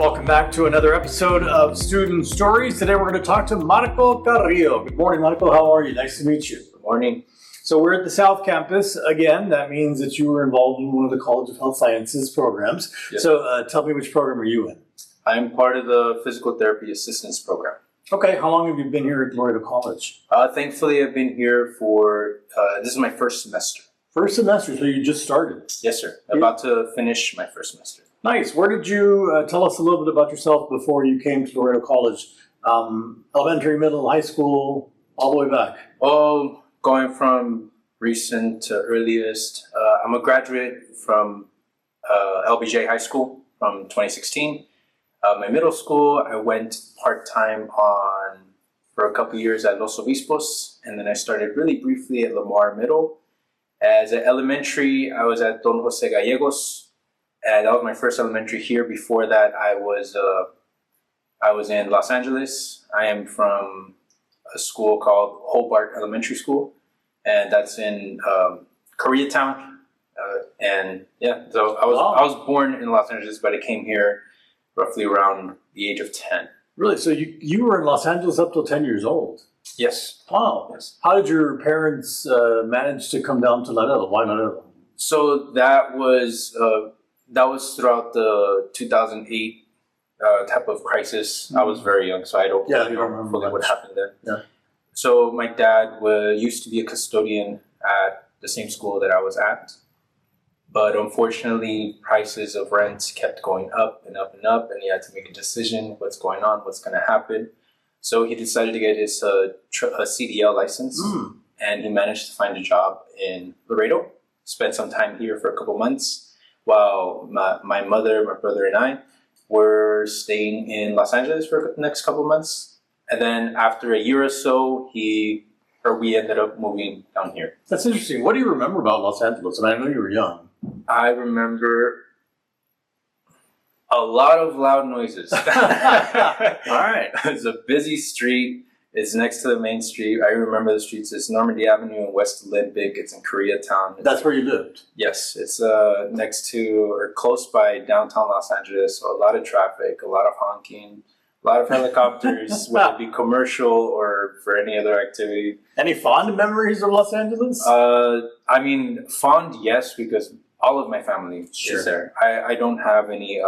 Welcome back to another episode of Student Stories. Today we're going to talk to Marco Carrillo. Good morning, Marco. How are you? Nice to meet you. Good morning. So we're at the South Campus. Again, that means that you were involved in one of the College of Health Sciences programs. Yes. So tell me, which program are you in? I'm part of the Physical Therapy Assistance Program. Okay. How long have you been here at Laredo College? Thankfully, I've been here for, this is my first semester. First semester, so you just started. Yes, sir. About to finish my first semester. Nice. Where did you, tell us a little bit about yourself before you came to Laredo College? Elementary, middle, high school, all the way back. Oh, going from recent to earliest, I'm a graduate from LBJ High School from 2016. My middle school, I went part-time for a couple years at Los Obispos, and then I started really briefly at Lamar Middle. As an elementary, I was at Don Jose Gallegos, and that was my first elementary here. Before that, I was in Los Angeles. I am from a school called Hobart Elementary School, and that's in Koreatown. And yeah, so I was born in Los Angeles, but I came here roughly around the age of 10. Really? So you were in Los Angeles up till 10 years old? Yes. Wow. Yes. How did your parents manage to come down to Laredo? Why Laredo? So that was throughout the 2008 type of crisis. Mm-hmm. I was very young, so I don't you don't remember fully what happened then. Yeah. So my dad used to be a custodian at the same school that I was at. But unfortunately, prices of rent kept going up and up and up, and he had to make a decision, what's going on, what's going to happen. So he decided to get his CDL license, and he managed to find a job in Laredo, spent some time here for a couple months, while my mother, my brother, and I were staying in Los Angeles for the next couple months. And then after a year or so, we ended up moving down here. That's interesting. What do you remember about Los Angeles? And I know you were young. I remember a lot of loud noises. All right. It's a busy street. It's next to the main street. I remember the streets. It's Normandy Avenue in West Olympic. It's in Koreatown. That's where you lived? Yes. It's next to or close by downtown Los Angeles. So a lot of traffic, a lot of honking, a lot of helicopters, whether it be commercial or for any other activity. Any fond memories of Los Angeles? I mean, fond, yes, because all of my family is there. I don't have any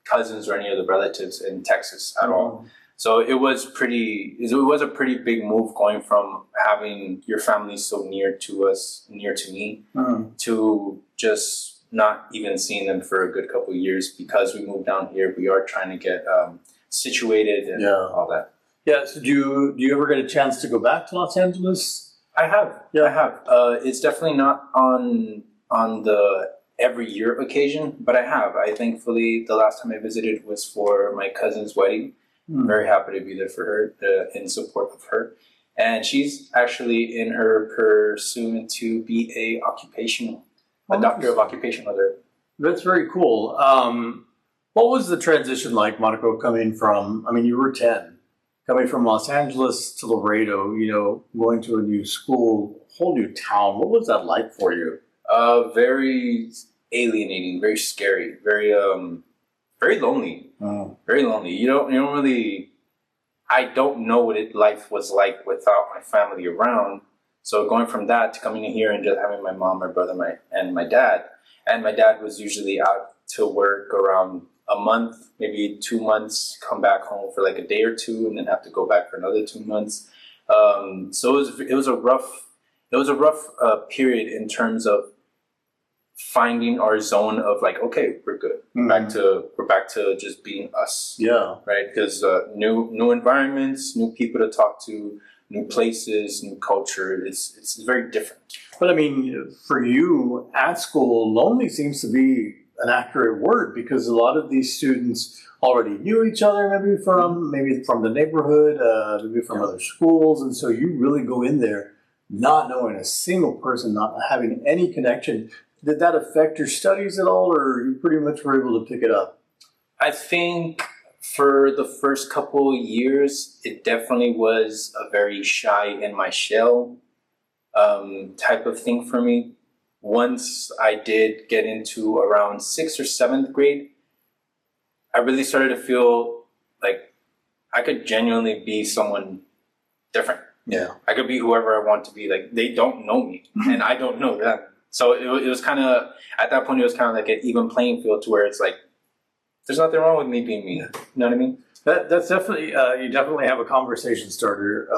cousins or any other relatives in Texas at all. So it was a pretty big move going from having your family so near to us, near to me, to just not even seeing them for a good couple of years because we moved down here. We are trying to get situated and all that. Yeah. So do you ever get a chance to go back to Los Angeles? I have. Yeah. I have. It's definitely not on the every year occasion, but I have. I thankfully the last time I visited was for my cousin's wedding. I'm very happy to be there for her, in support of her. And she's actually in her pursuit to be a doctor of occupational therapy. That's very cool. What was the transition like, Marco, coming from, you were 10, coming from Los Angeles to Laredo, going to a new school, whole new town. What was that like for you? Very alienating, very scary, very lonely. Very lonely. You don't really. I don't know what life was like without my family around. So going from that to coming in here and just having my mom, my brother, and my dad. And my dad was usually out to work around a month, maybe 2 months, come back home for like a day or two, and then have to go back for another 2 months. So it was a rough period in terms of finding our zone of like, okay, we're good. We're back to just being us. Yeah. Right. Because new environments, new people to talk to, new places, new culture. It's very different. But for you at school, lonely seems to be an accurate word because a lot of these students already knew each other, maybe from the neighborhood, maybe from other schools, and so you really go in there not knowing a single person, not having any connection. Did that affect your studies at all, or you pretty much were able to pick it up? I think for the first couple years, it definitely was a very shy in my shell type of thing for me. Once I did get into around 6th or 7th grade, I really started to feel like I could genuinely be someone different. Yeah. I could be whoever I want to be. Like, they don't know me and I don't know them. So it was kind of, at that point, it was kind of like an even playing field to where it's like, there's nothing wrong with me being me. You know what I mean? That's definitely, you definitely have a conversation starter,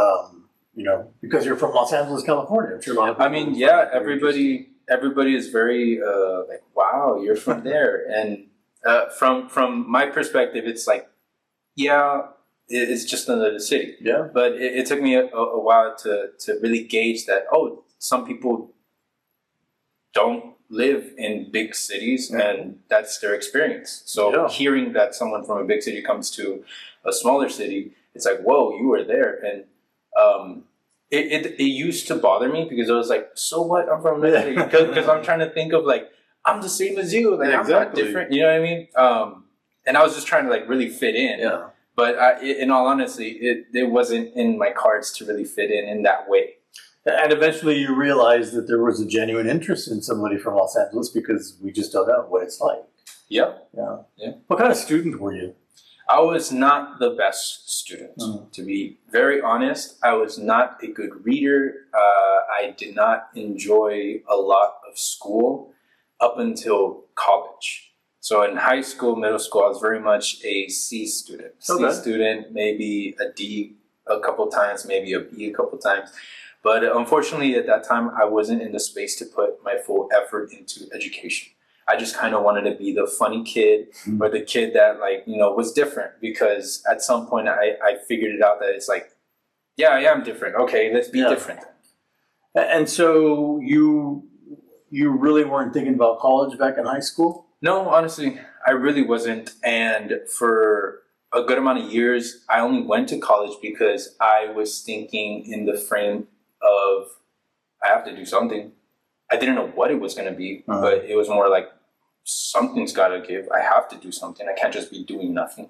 because you're from Los Angeles, California. I'm sure a lot of people everybody is very like, wow, you're from there. And from my perspective, it's like, yeah, it's just another city. Yeah. But it took me a while to really gauge that, oh, some people don't live in big cities and that's their experience. So hearing that someone from a big city comes to a smaller city, it's like, whoa, you were there. And it used to bother me because I was like, so what? I'm from this city. Because I'm trying to think of like, I'm the same as you. Like, I'm not different. You know what I mean? And I was just trying to like really fit in. Yeah. But in all honesty, it wasn't in my cards to really fit in that way. And eventually you realized that there was a genuine interest in somebody from Los Angeles because we just don't know what it's like. Yep. Yeah. What kind of student were you? I was not the best student, to be very honest. I was not a good reader. I did not enjoy a lot of school up until college. So in high school, middle school, I was very much a C student. C student, maybe a D a couple times, maybe a B a couple times. But unfortunately, at that time, I wasn't in the space to put my full effort into education. I just kind of wanted to be the funny kid or the kid that, like, was different, because at some point I figured it out that it's like, yeah, I am different. Okay, let's be different. And so you really weren't thinking about college back in high school? No, honestly, I really wasn't. And for a good amount of years, I only went to college because I was thinking in the frame of, I have to do something. I didn't know what it was going to be, but it was more like, something's got to give. I have to do something. I can't just be doing nothing.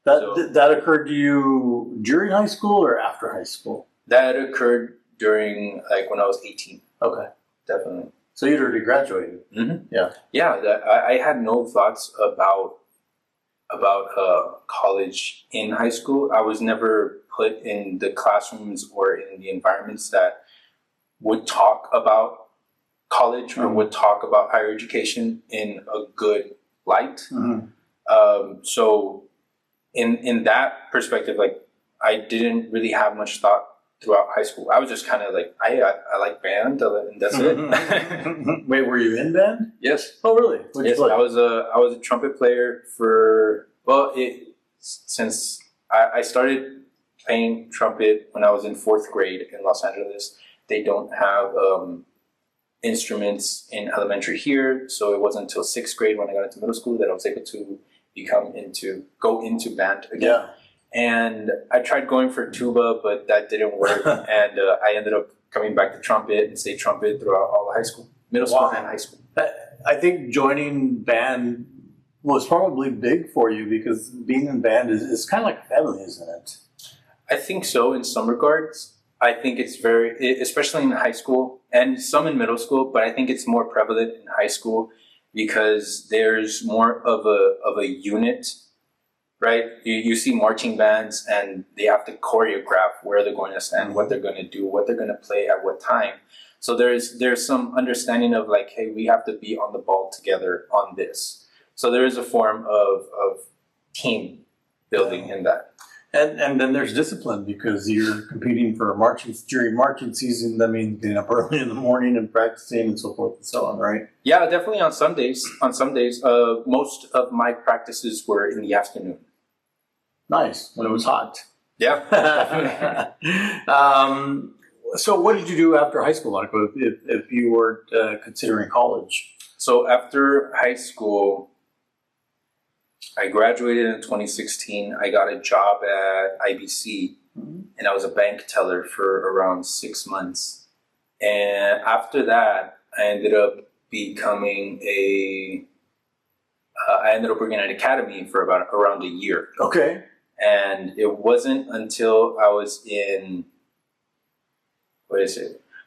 That occurred to you during high school or after high school? That occurred during, like, when I was 18. Okay. Definitely. So you'd already graduated? Mm-hmm. Yeah. Yeah, I had no thoughts about college in high school. I was never put in the classrooms or in the environments that would talk about college or would talk about higher education in a good light. So in that perspective, like, I didn't really have much thought throughout high schoal. I was just kind of like, I like band, and that's it. Wait, were you in band? Yes. Oh, really? Yes, I was a trumpet player since I started playing trumpet when I was in 4th grade in Los Angeles. They don't have instruments in elementary here, so it wasn't until 6th grade when I got into middle school that I was able to go into band again. Yeah. And I tried going for tuba, but that didn't work. And I ended up coming back to trumpet and stayed trumpet throughout all of high school, middle school and high school. I think joining band was probably big for you because being in band is kind of like family, isn't it? I think so in some regards. I think it's especially in high school and some in middle school, but I think it's more prevalent in high school because there's more of a unit. Right, you see marching bands and they have to choreograph where they're going to stand, what they're going to do, what they're going to play at what time. So there's some understanding of like, hey, we have to be on the ball together on this. So there is a form of team building in that. And then there's discipline because you're competing for during marching season. That means getting up early in the morning and practicing and so forth and so on, right? Yeah, definitely on some days. Most of my practices were in the afternoon. Nice, when it was hot. Yeah. So what did you do after high school, Monica, if you were considering college? So after high school, I graduated in 2016. I got a job at IBC, and I was a bank teller for around 6 months. And after that, I ended up working at an academy for around a year. Okay. And it wasn't until I was in,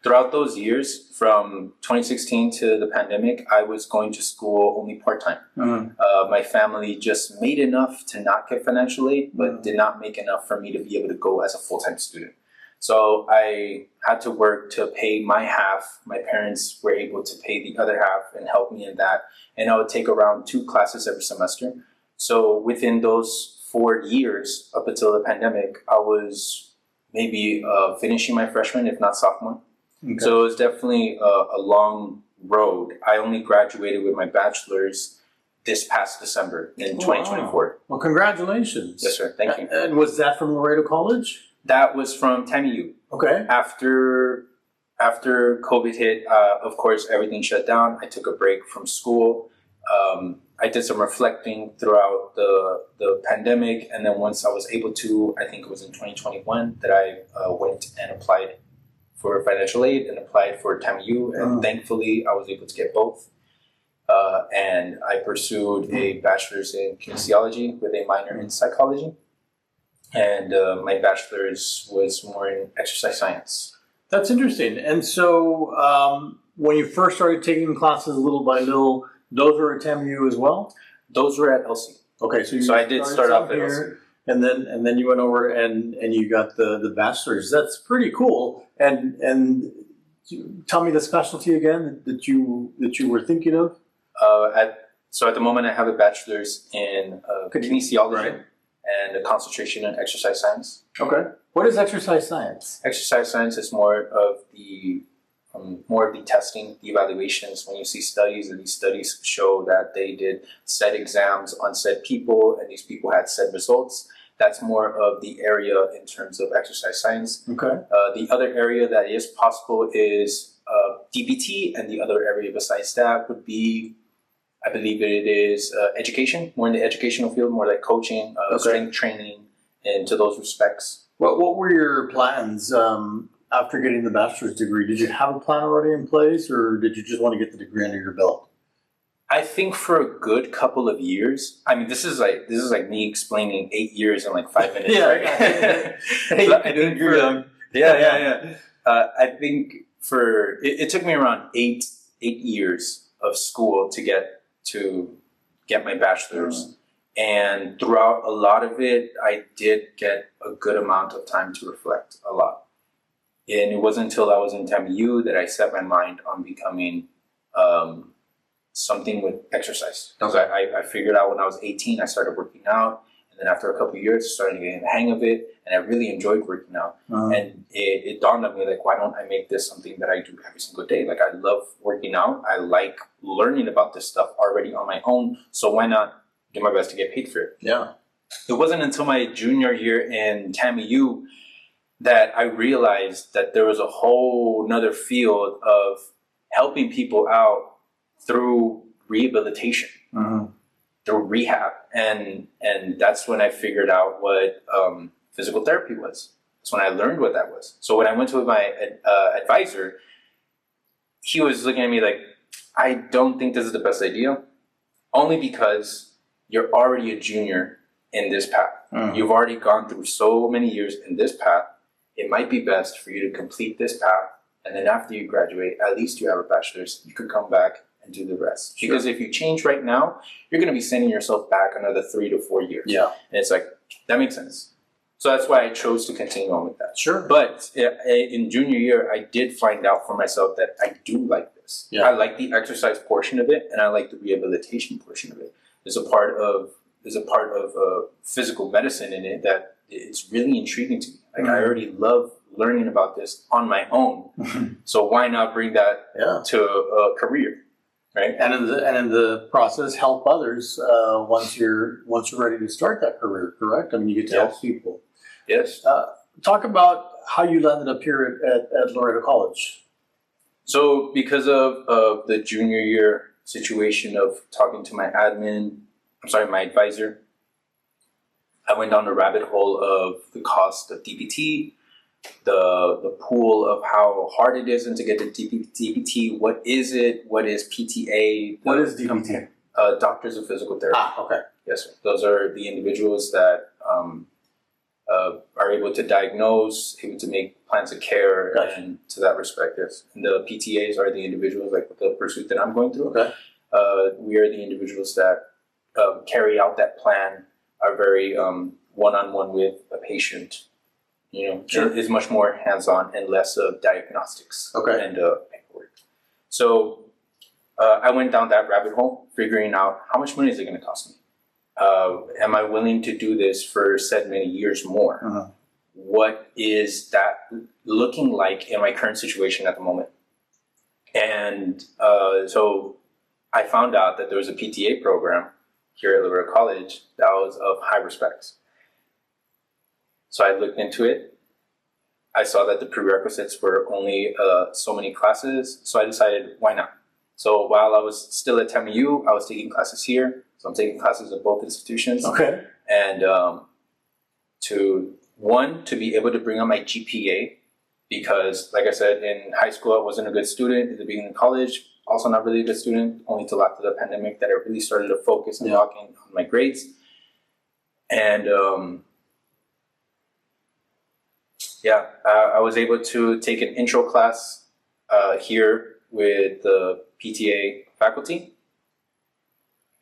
Throughout those years, from 2016 to the pandemic, I was going to school only part-time. My family just made enough to not get financial aid, but did not make enough for me to be able to go as a full-time student. So I had to work to pay my half. My parents were able to pay the other half and help me in that. And I would take around 2 classes every semester. So within those 4 years up until the pandemic, I was maybe finishing my freshman, if not sophomore. Okay. So it was definitely a long road. I only graduated with my bachelor's this past December in 2024. Wow. Well, congratulations. Yes, sir. Thank you. And was that from Laredo College? That was from TAMIU. Okay. After COVID hit, of course, everything shut down. I took a break from school. I did some reflecting throughout the pandemic. And then once I was able to, I think it was in 2021, that I went and applied for financial aid and applied for TAMIU. And thankfully, I was able to get both. And I pursued a bachelor's in kinesiology with a minor in psychology. And my bachelor's was more in exercise science. That's interesting. And so when you first started taking classes little by little, those were at TAMU as well? Those were at LC. Okay, so I did start off at LC. And then you went over and you got the bachelor's. That's pretty cool. And tell me the specialty again that you were thinking of. So at the moment I have a bachelor's in kinesiology. Right. And a concentration in exercise science. Okay. What is exercise science? Exercise science is more of the testing, the evaluations. When you see studies, and these studies show that they did said exams on said people, and these people had said results. That's more of the area in terms of exercise science. Okay. The other area that is possible is DPT, and the other area besides that would be, I believe it is education, more in the educational field, more like coaching, strength training, and to those respects. What were your plans after getting the bachelor's degree? Did you have a plan already in place, or did you just want to get the degree under your belt? I think for a good couple of years. I mean, this is like me explaining 8 years in like 5 minutes, right? I think you're young. Yeah. I think it took me around eight years of school to get my bachelor's. And throughout a lot of it, I did get a good amount of time to reflect a lot. And it wasn't until I was in TAMIU that I set my mind on becoming something with exercise. Because I figured out when I was 18, I started working out. And then after a couple of years, I started getting the hang of it. And I really enjoyed working out. And it dawned on me, like, why don't I make this something that I do every single day? Like, I love working out. I like learning about this stuff already on my own. So why not do my best to get paid for it? Yeah. It wasn't until my junior year in TAMIU that I realized that there was a whole nother field of helping people out through rehabilitation. Through rehab, and that's when I figured out what physical therapy was. That's when I learned what that was. So when I went to my advisor, he was looking at me like, I don't think this is the best idea, only because you're already a junior in this path. You've already gone through so many years in this path. It might be best for you to complete this path, and then after you graduate, at least you have a bachelor's. You could come back and do the rest. Sure. Because if you change right now, you're going to be sending yourself back another 3 to 4 years. Yeah. And it's like, that makes sense. So that's why I chose to continue on with that. Sure. But in junior year, I did find out for myself that I do like this. Yeah. I like the exercise portion of it, and I like the rehabilitation portion of it. There's a part of physical medicine in it that it's really intriguing to me. Like, I already love learning about this on my own. So why not bring that to a career? Right, and in the process, help others once you're ready to start that career. Correct. I mean, you get to help people. Yes. Talk about how you landed up here at Laredo College. So, because of the junior year situation of talking to my advisor, I went down the rabbit hole of the cost of DPT, the pool of how hard it is to get the DPT. What is it? What is PTA? What is DPT? Doctors of Physical Therapy. Okay. Yes, sir. Those are the individuals that are able to diagnose, able to make plans of care, Gotcha. and to that respect, yes. And the PTAs are the individuals, like the pursuit that I'm going through. Okay. We are the individuals that carry out that plan, are very one-on-one with a patient. Sure. Is much more hands-on and less of diagnostics Okay. and paperwork. So I went down that rabbit hole, figuring out how much money is it going to cost me. Am I willing to do this for said many years more? Uh-huh. What is that looking like in my current situation at the moment? And so I found out that there was a PTA program here at Laredo College that was of high respect. So I looked into it. I saw that the prerequisites were only so many classes, so I decided, why not? So while I was still at TAMIU, I was taking classes here. So I'm taking classes at both institutions. Okay. And to be able to bring up my GPA, because like I said, in high school, I wasn't a good student. At the beginning of college, also not really a good student, only till after the pandemic that I really started to focus and locking on my grades. And I was able to take an intro class here with the PTA faculty,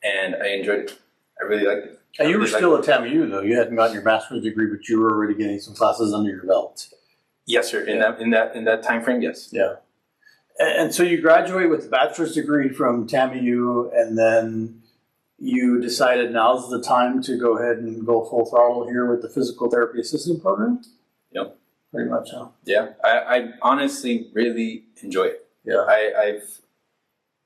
and I enjoyed it. I really liked it. And you were still at TAMIU though. You hadn't gotten your master's degree, but you were already getting some classes under your belt. Yes, sir. In that time frame, yes. Yeah. And so you graduate with a bachelor's degree from TAMIU, and then you decided now's the time to go ahead and go full throttle here with the physical therapy assistant program? Yep. Pretty much, huh? Yeah. I honestly really enjoy it. Yeah.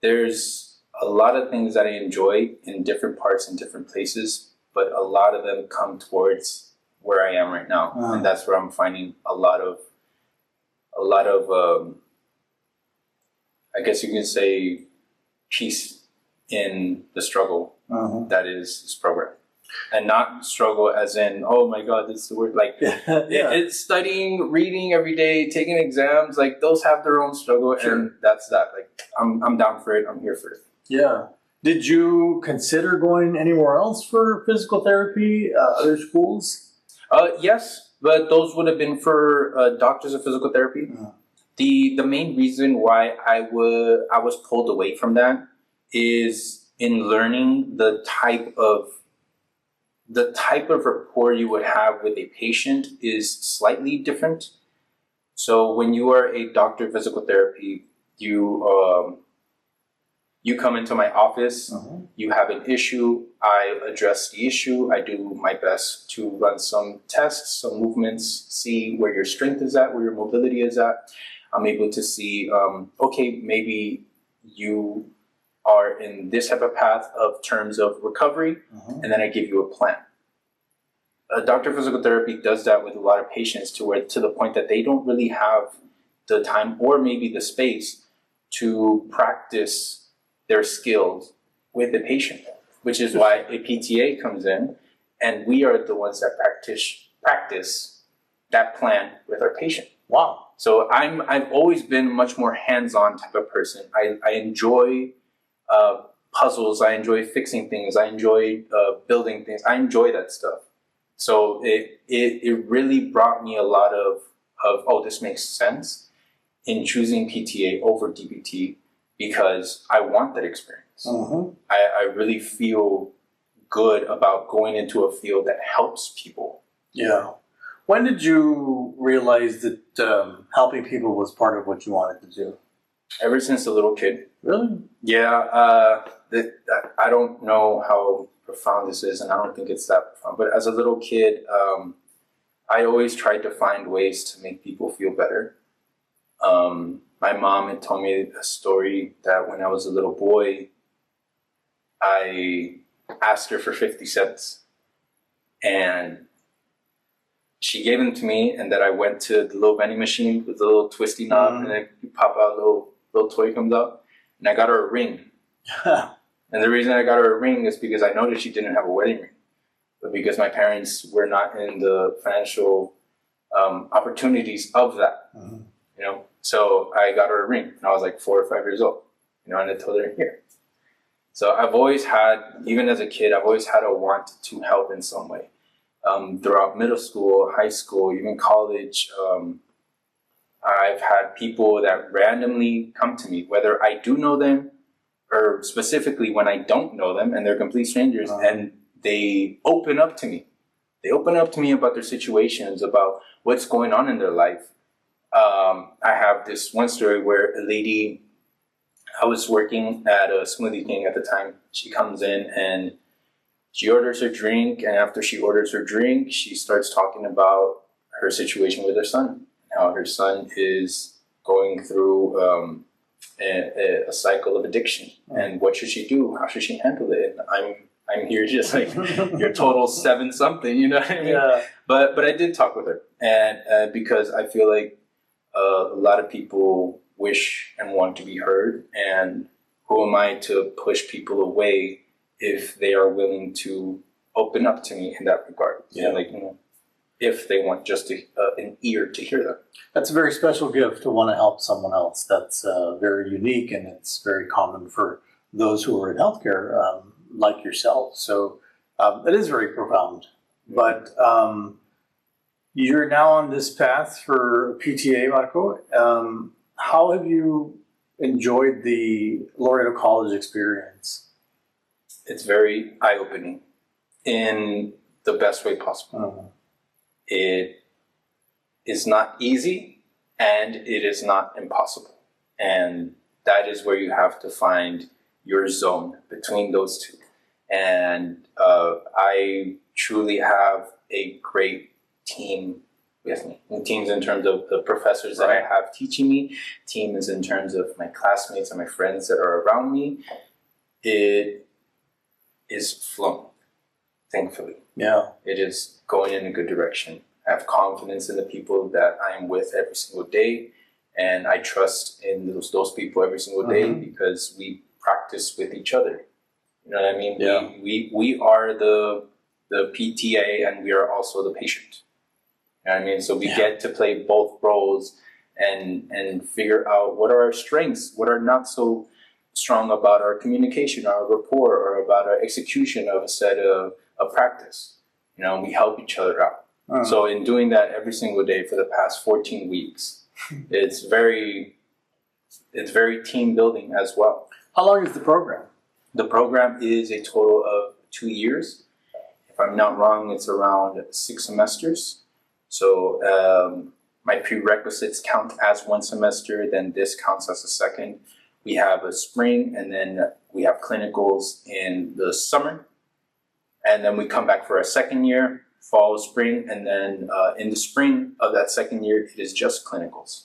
There's a lot of things that I enjoy in different parts and different places, but a lot of them come towards where I am right now. Uh-huh. And that's where I'm finding a lot of I guess you can say peace in the struggle that is this program. And not struggle as in, oh my God, this is the word. Like, it's studying, reading every day, taking exams. Like, those have their own struggle, Sure. and that's that. Like, I'm down for it. I'm here for it. Yeah. Did you consider going anywhere else for physical therapy, other schools? Yes, but those would have been for doctors of physical therapy. Uh-huh. The main reason why I was pulled away from that is in learning the type of rapport you would have with a patient is slightly different. So when you are a doctor of physical therapy, you come into my office, you have an issue, I address the issue, I do my best to run some tests, some movements, see where your strength is at, where your mobility is at. I'm able to see, okay, maybe you are in this type of path of terms of recovery, and then I give you a plan. A doctor of physical therapy does that with a lot of patients to the point that they don't really have the time or maybe the space to practice their skills with the patient, which is why a PTA comes in and we are the ones that practice that plan with our patient. Wow. So I've always been much more hands-on type of person. I enjoy puzzles. I enjoy fixing things. I enjoy building things. I enjoy that stuff. So it really brought me a lot of oh, this makes sense in choosing PTA over DPT because I want that experience. I really feel good about going into a field that helps people. Yeah. When did you realize that helping people was part of what you wanted to do? Ever since a little kid. Really? Yeah. I don't know how profound this is, and I don't think it's that profound. But as a little kid, I always tried to find ways to make people feel better. My mom had told me a story that when I was a little boy, I asked her for 50 cents. And she gave them to me, and then I went to the little vending machine with the little twisty knob, and then you pop out, little toy comes out, and I got her a ring. And the reason I got her a ring is because I noticed she didn't have a wedding ring, but because my parents were not in the financial opportunities of that, So I got her a ring, and I was like 4 or 5 years old, and I told her, here. So I've always had, even as a kid, I've always had a want to help in some way. throughout middle school, high school, even college. I've had people that randomly come to me, whether I do know them or specifically when I don't know them and they're complete strangers, and they open up to me. They open up to me about their situations, about what's going on in their life. I have this one story where a lady, I was working at a smoothie king at the time. She comes in and she orders her drink, and after she orders her drink, she starts talking about her situation with her son, how her son is going through a cycle of addiction, and what should she do? How should she handle it? And I'm here just like you're total 7-something, you know what I mean? Yeah. But I did talk with her, and because I feel like a lot of people wish and want to be heard, and who am I to push people away if they are willing to open up to me in that regard? Yeah. Like, if they want just an ear to hear them. That's a very special gift to want to help someone else. That's very unique, and it's very common for those who are in healthcare, like yourself. So it is very profound. But you're now on this path for PTA, Marco. How have you enjoyed the Laredo College experience? It's very eye-opening in the best way possible. It is not easy, and it is not impossible. And that is where you have to find your zone between those two. And I truly have a great team with me. And teams in terms of the professors that I have teaching me, teams in terms of my classmates and my friends that are around me. It is flowing, thankfully. Yeah. It is going in a good direction. I have confidence in the people that I'm with every single day, and I trust in those people every single day because we practice with each other. You know what I mean? Yeah. We are the PTA, and we are also the patient. You know what I mean? So we get to play both roles and figure out what are our strengths, what are not so strong about our communication, our rapport, or about our execution of a set of practice. You know, we help each other out. So in doing that every single day for the past 14 weeks, it's very team building as well. How long is the program? The program is a total of 2 years. If I'm not wrong, it's around 6 semesters. So my prerequisites count as 1 semester, then this counts as a second. We have a spring, and then we have clinicals in the summer. And then we come back for a second year, fall, spring, and then in the spring of that second year, it is just clinicals.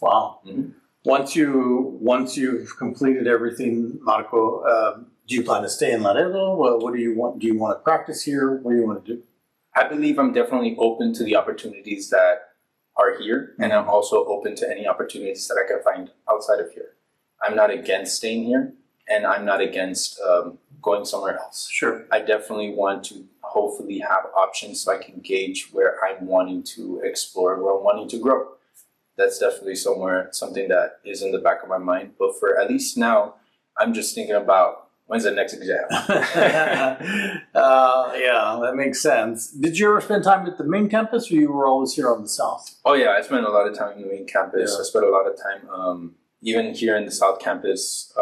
Wow. Once you've completed everything, Marco, do you plan to stay in Laredo? Well, what do you want? Do you want to practice here? What do you want to do? I believe I'm definitely open to the opportunities that are here, and I'm also open to any opportunities that I can find outside of here. I'm not against staying here, and I'm not against going somewhere else. Sure. I definitely want to hopefully have options so I can gauge where I'm wanting to explore, where I'm wanting to grow. That's definitely something that is in the back of my mind. But for at least now, I'm just thinking about when's the next exam. Yeah, that makes sense. Did you ever spend time at the main campus, or you were always here on the south? Oh yeah, I spent a lot of time in the main campus. Yeah. I spent a lot of time even here in the south campus.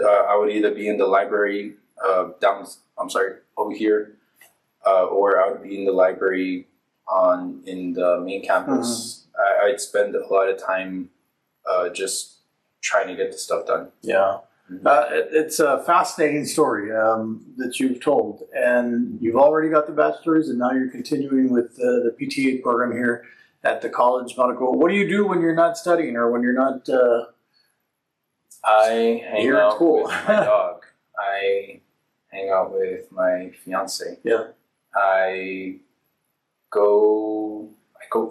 I would either be in the library over here, or I would be in the library in the main campus. I'd spend a lot of time just trying to get the stuff done. Yeah. It's a fascinating story that you've told, and you've already got the bachelor's, and now you're continuing with the PTA program here at the college. Monaco. What do you do when you're not studying, or when you're not? I hang You're out cool. with my dog. I hang out with my fiance. Yeah. I go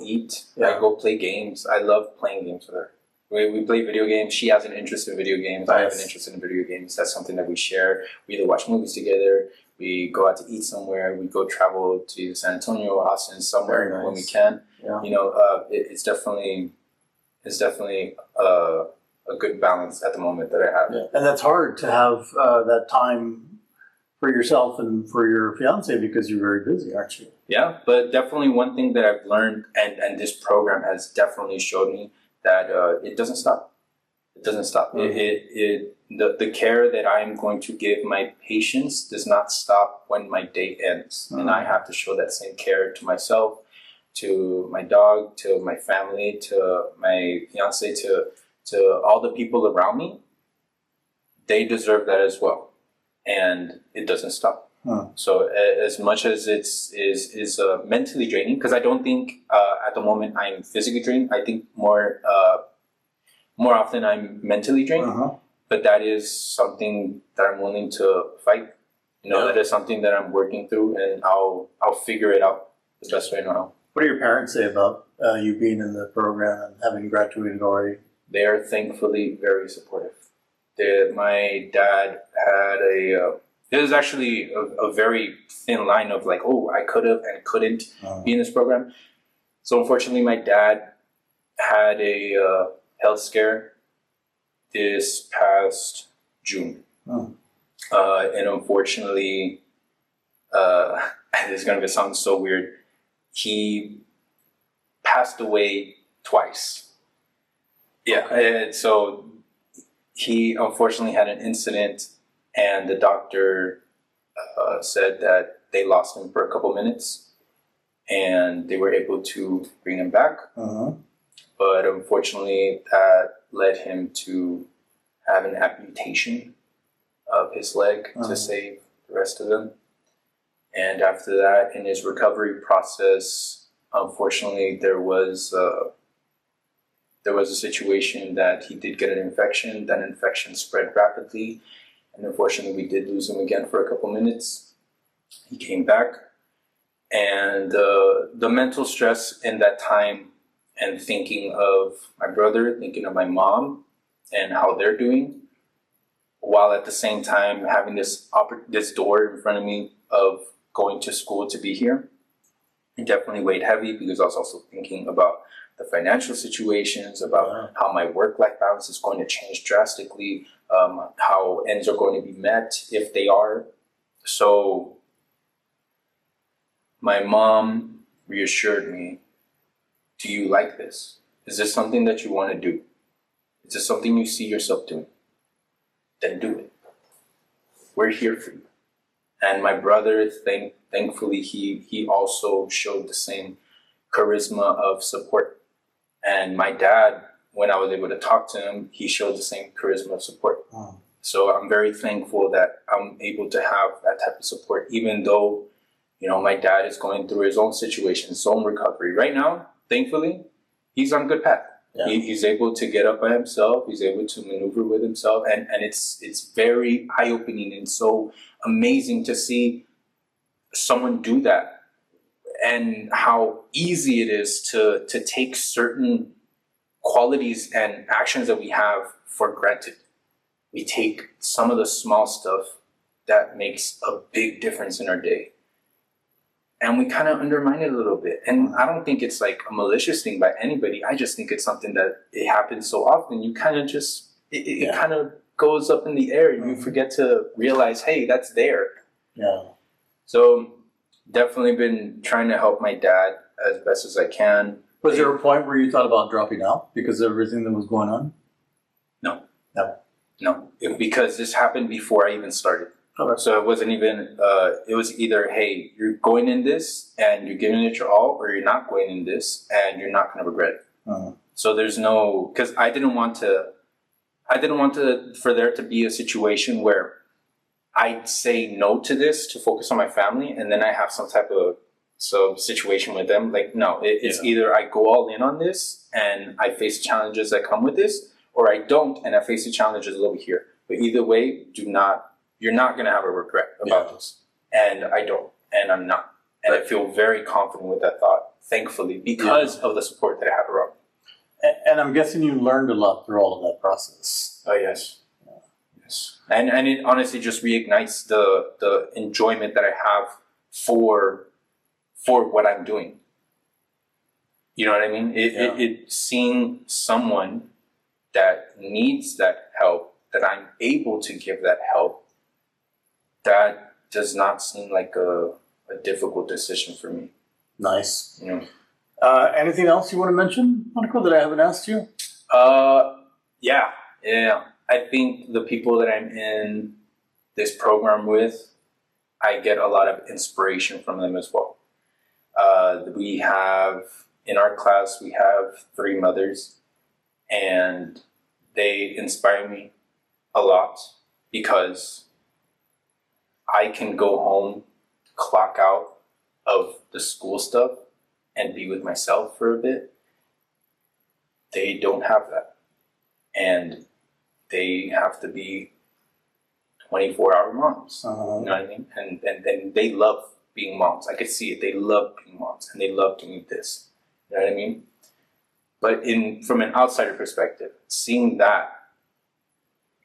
eat. Yeah. I go play games. I love playing games with her. We play video games. She has an interest in video games. I have an interest in video games. That's something that we share. We either watch movies together. We go out to eat somewhere. We go travel to San Antonio, Austin, somewhere when we can. Yeah. You know, it's definitely a good balance at the moment that I have. Yeah. And that's hard to have that time for yourself and for your fiance because you're very busy, aren't you? Yeah, but definitely one thing that I've learned, and this program has definitely showed me that it doesn't stop. It doesn't stop. The care that I am going to give my patients does not stop when my day ends, and I have to show that same care to myself, to my dog, to my family, to my fiance, to all the people around me. They deserve that as well, and it doesn't stop. So as much as it's mentally draining, because I don't think at the moment I'm physically drained. I think more often I'm mentally drained. But that is something that I'm willing to fight. That is something that I'm working through, and I'll figure it out the best way I know how. What do your parents say about you being in the program and having graduated already? They are thankfully very supportive. My dad had it was actually a very thin line of like, oh, I could have and couldn't be in this program. So unfortunately, my dad had a health scare this past June. And unfortunately, this is going to sound so weird, he passed away twice. Yeah, and so he unfortunately had an incident, and the doctor said that they lost him for a couple minutes, and they were able to bring him back. But unfortunately, that led him to have an amputation of his leg to save the rest of them. And after that, in his recovery process, unfortunately, there was a situation that he did get an infection. That infection spread rapidly, and unfortunately, we did lose him again for a couple minutes. He came back, and the mental stress in that time, and thinking of my brother, thinking of my mom, and how they're doing, while at the same time having this door in front of me of going to school to be here, it definitely weighed heavy, because I was also thinking about the financial situations, about how my work-life balance is going to change drastically, how ends are going to be met if they are. So my mom reassured me, do you like this? Is this something that you want to do? Is this something you see yourself doing? Then do it. We're here for you. And my brother, thankfully, he also showed the same charisma of support. And my dad, when I was able to talk to him, he showed the same charisma of support. So I'm very thankful that I'm able to have that type of support, even though, my dad is going through his own situation, his own recovery. Right now, thankfully, he's on a good path. Yeah. He's able to get up by himself. He's able to maneuver with himself. And it's very eye-opening and so amazing to see someone do that, and how easy it is to take certain qualities and actions that we have for granted. We take some of the small stuff that makes a big difference in our day, and we kind of undermine it a little bit. And I don't think it's like a malicious thing by anybody. I just think it's something that it happens so often. You kind of just, it kind of goes up in the air, and you forget to realize, hey, that's there. Yeah. So definitely been trying to help my dad as best as I can. Was there a point where you thought about dropping out because of everything that was going on? No. Because this happened before I even started. Okay. So it wasn't even, it was either, hey, you're going in this and you're giving it your all, or you're not going in this and you're not going to regret it. So there's no, because I didn't want for there to be a situation where I'd say no to this to focus on my family, and then I have some type of situation with them. Like, no, it's either I go all in on this and I face challenges that come with this, or I don't and I face the challenges over here. But either way, you're not going to have a regret about this. And I don't, and I'm not. And I feel very confident with that thought, thankfully, because of the support that I have around me. And I'm guessing you learned a lot through all of that process. Oh, yes. Yes. And it honestly just reignites the enjoyment that I have for what I'm doing. You know what I mean? It seeing someone that needs that help, that I'm able to give that help, that does not seem like a difficult decision for me. Nice. You know. Anything else you want to mention, Monaco, that I haven't asked you? Yeah. I think the people that I'm in this program with, I get a lot of inspiration from them as well. We have, in our class, we have 3 mothers, and they inspire me a lot because I can go home, clock out of the school stuff, and be with myself for a bit. They don't have that. And they have to be 24-hour moms. You know what I mean? And they love being moms. I could see it. They love being moms, and they love doing this. You know what I mean? But from an outsider perspective, seeing that,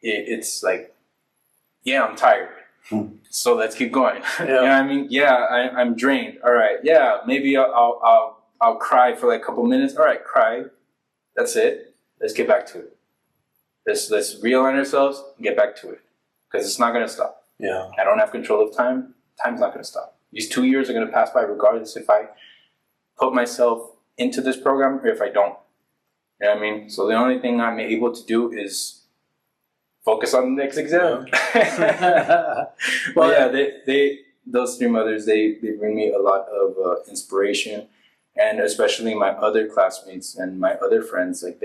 it's like, yeah, I'm tired. So let's keep going. You know what I mean? Yeah, I'm drained. All right. Yeah, maybe I'll cry for like a couple minutes. All right, cry. That's it. Let's get back to it. Let's realign ourselves and get back to it, because it's not going to stop. Yeah. I don't have control of time. Time's not going to stop. These 2 years are going to pass by regardless if I put myself into this program or if I don't. You know what I mean? So the only thing I'm able to do is focus on the next exam. Well, yeah, those 3 mothers, they bring me a lot of inspiration, and especially my other classmates and my other friends. Like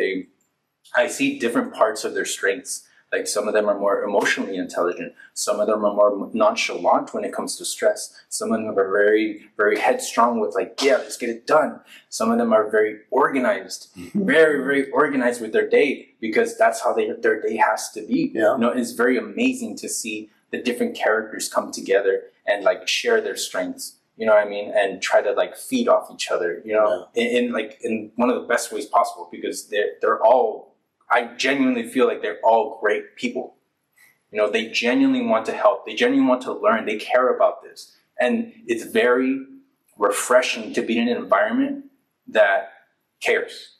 I see different parts of their strengths. Like some of them are more emotionally intelligent. Some of them are more nonchalant when it comes to stress. Some of them are very, very headstrong with like, yeah, let's get it done. Some of them are very organized, very, very organized with their day, because that's how their day has to be. Yeah. You know, it's very amazing to see the different characters come together and like share their strengths. You know what I mean? And try to like feed off each other, you know, in one of the best ways possible, because they're all, I genuinely feel like they're all great people. You know, they genuinely want to help. They genuinely want to learn. They care about this. And it's very refreshing to be in an environment that cares.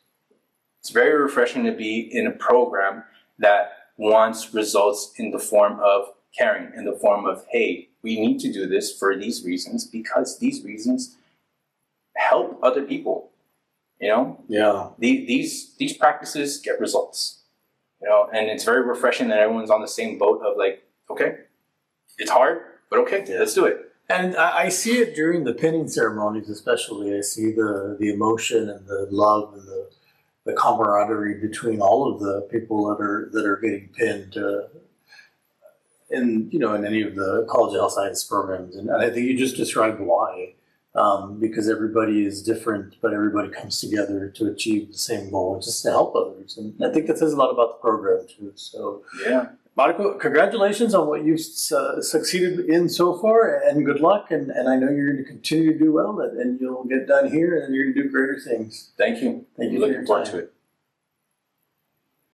It's very refreshing to be in a program that wants results in the form of caring, in the form of, hey, we need to do this for these reasons, because these reasons help other people. You know, these practices get results. You know, and it's very refreshing that everyone's on the same boat of like, okay, it's hard, but okay, let's do it. And I see it during the pinning ceremonies, especially. I see the emotion and the love and the camaraderie between all of the people that are getting pinned in any of the college health science programs. And I think you just described why. Because everybody is different, but everybody comes together to achieve the same goal, just to help others. And I think that says a lot about the program too. So, yeah, Marco, congratulations on what you've succeeded in so far, and good luck. And I know you're going to continue to do well, and you'll get done here, and you're going to do greater things. Thank you. Thank you. Looking forward to it.